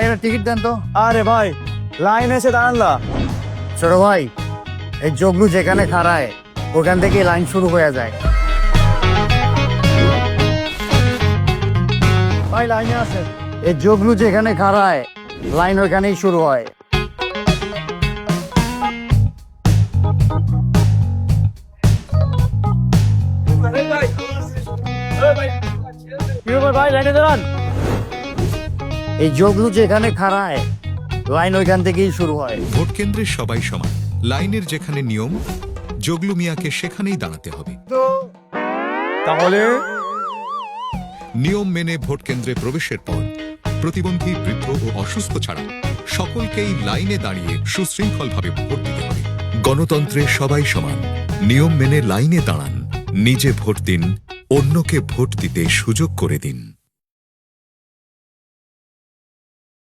ভাই একটা টিকিট দেন তো। আরে ভাই লাইন এসে দাঁড়ানলা। ছোট ভাই, এই জগলু যেখানে খাড়ায় ওখান থেকে লাইন শুরু হয়ে যায়। ভাই লাইনে আছে। এই জগলু যেখানে খাড়ায় লাইন ওইখানেই শুরু হয়। ভাই লাইনে দাঁড়ান। এই জগলু যেখানে খাড়ায় লাইন ওইখান থেকেই শুরু হয়। ভোট কেন্দ্রের সবাই সমান, লাইনের যেখানে নিয়ম, জগলু মিয়াকে সেখানেই দাঁড়াতে হবে। তাহলে নিয়ম মেনে ভোট কেন্দ্রে প্রবেশের পর প্রতিবন্ধী, বৃদ্ধ ও অসুস্থ ছাড়া সকলকেই লাইনে দাঁড়িয়ে সুশৃঙ্খলভাবে ভোট দিতে হবে। গণতন্ত্রে সবাই সমান, নিয়ম মেনে লাইনে দাঁড়ান, নিজে ভোট দিন, অন্যকে ভোট দিতে সুযোগ করে দিন।